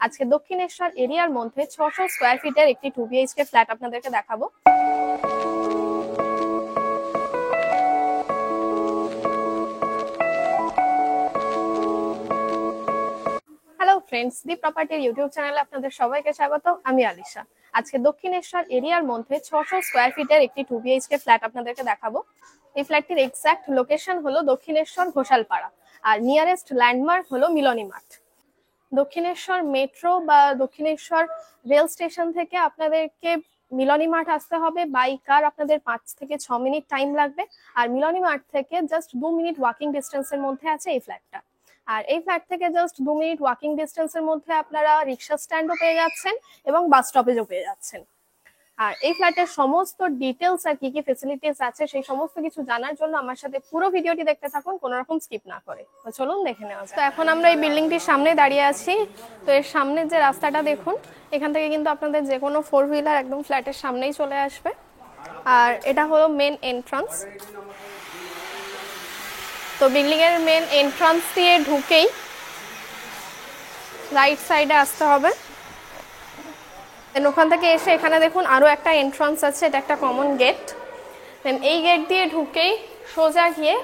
আজকে দক্ষিণেশ্বর এরিয়ার মধ্যে ৬০০ স্কোয়ার ফিটের একটি 2 বিএইচকে ফ্ল্যাট আপনাদেরকে দেখাবো। হ্যালো ফ্রেন্ডস, দি প্রপার্টির ইউটিউব চ্যানেলে আপনাদের সবাইকে স্বাগত। আমি আলিশা। আজকে দক্ষিণেশ্বর এরিয়ার মধ্যে ৬০০ স্কোয়ার ফিটের একটি 2 বিএইচকে ফ্ল্যাট আপনাদেরকে দেখাবো। এই ফ্ল্যাটটির এক্সাক্ট লোকেশন হলো দক্ষিণেশ্বর ঘোষালপাড়া, আর নিয়ারেস্ট ল্যান্ডমার্ক হলো মিলনী মাঠ। দক্ষিণেশ্বর মেট্রো বা দক্ষিণেশ্বর রেল স্টেশন থেকে আপনাদেরকে মিলনী মাঠ আসতে হবে। বাই কার আপনাদের 5 থেকে 6 মিনিট টাইম লাগবে, আর মিলনী মাঠ থেকে জাস্ট 2 মিনিট ওয়াকিং ডিস্টেন্সের মধ্যে আছে এই ফ্ল্যাটটা। আর এই ফ্ল্যাট থেকে জাস্ট 2 মিনিট ওয়াকিং ডিস্টেন্সের মধ্যে আপনারা রিক্সা স্ট্যান্ডও পেয়ে যাচ্ছেন এবং বাস স্টপেজও পেয়ে যাচ্ছেন। আর এই ফ্ল্যাটের সমস্ত ডিটেলস আর কি কি ফেসিলিটিস আছে সেই সমস্ত কিছু জানার জন্য আমার সাথে পুরো ভিডিওটি দেখতে থাকুন, কোনো রকম স্কিপ না করে। তো চলুন দেখে নেওয়া যাক। তো এখন আমরা এই বিল্ডিংটির সামনে দাঁড়িয়ে আছি। তো এর সামনের যে রাস্তাটা দেখুন, এখান থেকে কিন্তু আপনাদের যে কোনো 4 হুইলার একদম ফ্ল্যাটের সামনেই চলে আসবে। আর এটা হলো মেন এন্ট্রান্স। তো বিল্ডিং এর মেন এন্ট্রান্স দিয়ে ঢুকেই রাইট সাইডে আসতে হবে। দেন ওখান থেকে এসে এখানে দেখুন আরো একটা এন্ট্রান্স আছে, এটা একটা কমন গেট। দেন এই গেট দিয়ে ঢুকেই সোজা গিয়ে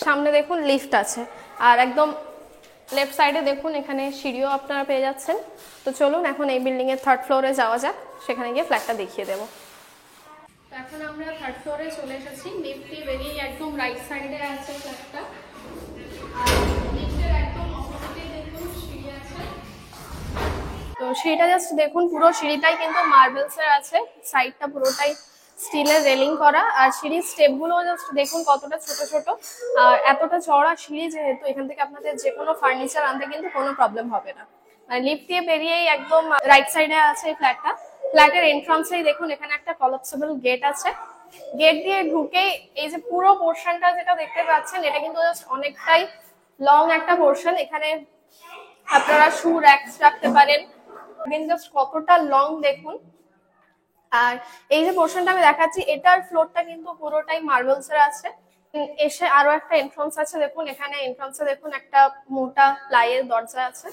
সামনে দেখুন লিফট আছে, আর একদম লেফট সাইডে দেখুন এখানে সিঁড়িও আপনারা পেয়ে যাচ্ছেন। তো চলুন এখন এই বিল্ডিং এর 3rd ফ্লোরে যাওয়া যাক, সেখানে গিয়ে ফ্ল্যাটটা দেখিয়ে দেবো। এখন আমরা 3rd ফ্লোরে চলে এসেছি। লিফট দিয়ে বেরিয়ে একদম রাইট সাইডে আছে ফ্ল্যাটটা, আর লিফটের একদম অপোজিটে দেখুন সিঁড়ি আছে। তো সিঁড়িটা জাস্ট দেখুন, পুরো সিঁড়িটাই কিন্তু মার্বেলস এর আছে, সাইডটা পুরোটাই স্টিলের রেলিং করা। আর সিঁড়ির স্টেপগুলো জাস্ট দেখুন কতটা ছোট ছোট, আর এতটা চওড়া সিঁড়ি যেহেতু এখান থেকে আপনাদের যে কোনো ফার্নিচার আনতে কিন্তু কোনো প্রবলেম হবে না। আর লিফট দিয়ে বেরিয়েই একদম রাইট সাইডে আছে এই ফ্ল্যাটটা। ফ্ল্যাটের এন্ট্রান্সেই দেখুন এখানে একটা কলাপসেবল গেট আছে। গেট দিয়ে ঢুকে এই যে পুরো পোর্শনটা যেটা দেখতে পাচ্ছেন, এটা কিন্তু জাস্ট অনেকটাই লং একটা পোর্শন। এখানে আপনারা শু র্যাকস রাখতে পারেন, জাস্ট কতটা লং দেখুন। আর এই যে পোর্শনটা আমি দেখাচ্ছি, এটার ফ্লোরটা কিন্তু পুরোটাই মার্বেলস এর আছে। এসে আরো একটা এন্ট্রান্স আছে দেখুন, এখানে এন্ট্রান্সে দেখুন একটা মোটা প্লাইয়ের দরজা আছে।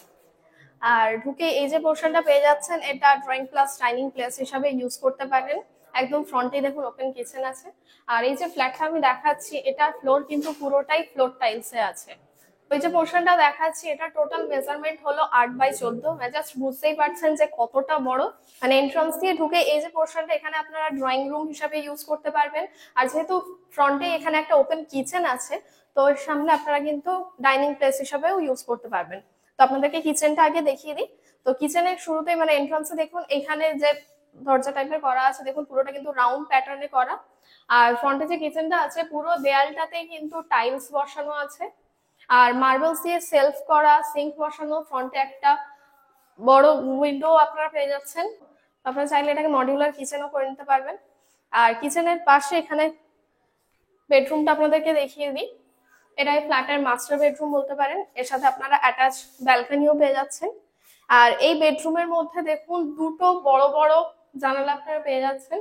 আর ঢুকে এই যে পোর্শনটা পেয়ে যাচ্ছেন, এটা ড্রয়িং প্লাস ডাইনিং প্লেস হিসাবে ইউজ করতে পারেন। একদম ফ্রন্টে দেখুন ওপেন কিচেন আছে। আর এই যে ফ্ল্যাটটা আমি দেখাচ্ছি, এটা ফ্লোর কিন্তু পুরোটাই ফ্লোর টাইলসে আছে। ওই যে পোর্শনটা দেখাচ্ছি, এটা টোটাল মেজারমেন্ট হলো 8x14। জাস্ট বুঝতেই পারছেন যে কতটা বড়। মানে এন্ট্রান্স দিয়ে ঢুকে এই যে পোর্শনটা, এখানে আপনারা ড্রয়িং রুম হিসাবে ইউজ করতে পারবেন। আর যেহেতু ফ্রন্টে এখানে একটা ওপেন কিচেন আছে, তো এর সামনে আপনারা কিন্তু ডাইনিং প্লেস হিসাবেও ইউজ করতে পারবেন। তো আপনাদেরকে কিচেনটা আগে দেখিয়ে দিই। তো কিচেনের শুরুতেই মানে এন্ট্রান্সে দেখুন এখানে যে দরজা টাইপের করা আছে, দেখুন পুরোটা কিন্তু রাউন্ড প্যাটার্নে করা। আর ফ্রন্টে যে কিচেনটা আছে, পুরো দেয়ালটাতে কিন্তু টাইলস বসানো আছে, আর মার্বেলস দিয়ে সেলফ করা, সিঙ্ক বসানো। ফ্রন্টে একটা বড় উইন্ডো আপনারা পেয়ে যাচ্ছেন। আপনারা চাইলে এটাকে মডিউলার কিচেনও করে নিতে পারবেন। আর কিচেনের পাশে এখানে বেডরুমটা আপনাদেরকে দেখিয়ে দিই। এটা এই ফ্ল্যাটের মাস্টার বেডরুম বলতে পারেন। এর সাথে আপনারা অ্যাটাচ ব্যালকনিও পেয়ে যাচ্ছেন। আর এই বেডরুমের মধ্যে দেখুন দুটো বড় বড় জানালা আপনারা পেয়ে যাচ্ছেন।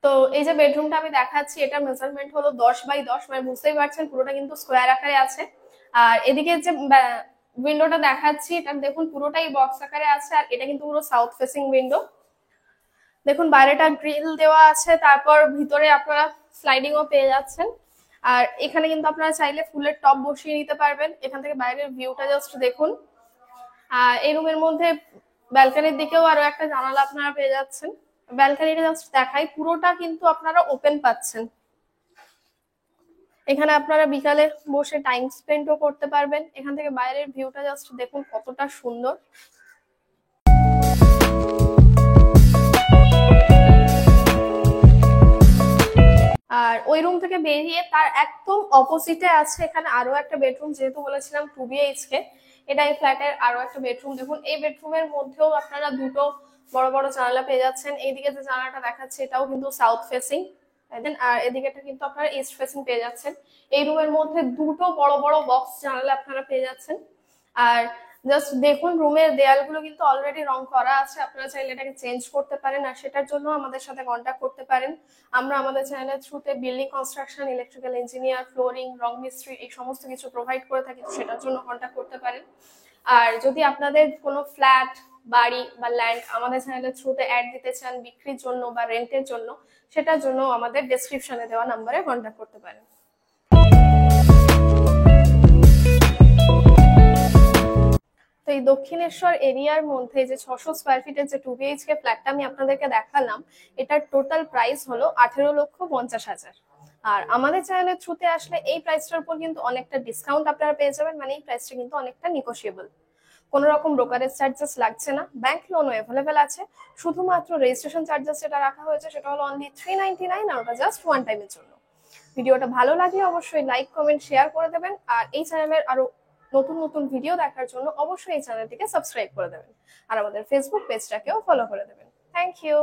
তো এই যে বেডরুমটা আমি দেখাচ্ছি, এটা মেজারমেন্ট হলো 10x10, মানে বুঝতেই পারছেন পুরোটা কিন্তু স্কোয়ার আকারে আছে। আর এদিকে যে উইন্ডোটা দেখাচ্ছি, এটা দেখুন পুরোটাই বক্স আকারে আছে, আর এটা কিন্তু পুরো সাউথ ফেসিং উইন্ডো। দেখুন বাইরেটা গ্রিল দেওয়া আছে, তারপর ভিতরে আপনারা স্লাইডিংও পেয়ে যাচ্ছেন। আর এখানে কিন্তু আপনারা চাইলে ফুলের টব বসিয়ে নিতে পারবেন। এখান থেকে বাইরের ভিউটা জাস্ট দেখুন। আর এই রুমের মধ্যে ব্যালকনির দিকেও আরো একটা জানালা আপনারা পেয়ে যাচ্ছেন। ব্যালকনিটা জাস্ট দেখাই, পুরোটা কিন্তু আপনারা ওপেন পাচ্ছেন। এখানে আপনারা বিকালে বসে টাইম স্পেন্ডও করতে পারবেন। এখান থেকে বাইরের ভিউটা জাস্ট দেখুন কতটা সুন্দর। আর ওই রুম থেকে বেরিয়ে তার একদম অপোজিটে আছে এখানে আরো একটা বেডরুম, যেহেতু বলেছিলাম 2 বিএইচকে। এটা এই ফ্ল্যাটের আরো একটা বেডরুম। দেখুন এই বেডরুমের মধ্যেও আপনারা দুটো বড় বড় জানালা পেয়ে যাচ্ছেন। এইদিকে যে জানালাটা দেখাচ্ছে, এটাও কিন্তু সাউথ ফেসিং। আর এদিকেটা কিন্তু আপনারা ইস্ট ফেসিং পেয়ে যাচ্ছেন। এই রুমের মধ্যে দুটো বড় বড় বক্স জানালা আপনারা পেয়ে যাচ্ছেন। আর জাস্ট দেখুন রুমের দেয়ালগুলো কিন্তু অলরেডি রং করা আছে, আপনারা চাইলে এটাকে চেঞ্জ করতে পারেন। আর সেটার জন্য আমাদের সাথে কন্ট্যাক্ট করতে পারেন। আমরা আমাদের চ্যানেলের থ্রুতে building construction, electrical engineer, flooring, রং মিস্ত্রি এই সমস্ত কিছু প্রোভাইড করে থাকি, সেটার জন্য কন্ট্যাক্ট করতে পারেন। আর যদি আপনাদের কোনো ফ্ল্যাট বাড়ি বা ল্যান্ড আমাদের চ্যানেলের থ্রুতে অ্যাড দিতে চান বিক্রির জন্য বা রেন্টের জন্য, সেটার জন্য আমাদের ডেসক্রিপশনে দেওয়া নাম্বারে কন্ট্যাক্ট করতে পারেন। তো এই দক্ষিণেশ্বর এরিয়ার মধ্যে যে 600 স্কোয়ার ফিটের যে 2 BHK ফ্ল্যাটটা আমি আপনাদেরকে দেখালাম, এটার টোটাল প্রাইস হলো 18,50,000। আর আমাদের চ্যানেলের থ্রুতে আসলে এই প্রাইসটার উপর কিন্তু অনেকটা ডিসকাউন্ট আপনারা পেয়ে যাবেন, মানে এই প্রাইসটা কিন্তু অনেকটা নিগোশিয়েবল। কোনো রকম ব্রোকারেজ চার্জেস লাগছে না, ব্যাংক লোনও অ্যাভেলেবেল আছে। শুধুমাত্র রেজিস্ট্রেশন চার্জেস যেটা রাখা হয়েছে সেটা হলো অনলি 399, আর ওটা জাস্ট ওয়ান টাইমের জন্য। ভিডিওটা ভালো লাগলে অবশ্যই লাইক কমেন্ট শেয়ার করে দেবেন, আর এই চ্যানেলের আরো নতুন নতুন ভিডিও দেখার জন্য অবশ্যই এই চ্যানেলটিকে সাবস্ক্রাইব করে দেবেন, আর আমাদের ফেসবুক পেজটাকেও ফলো করে দেবেন। Thank you.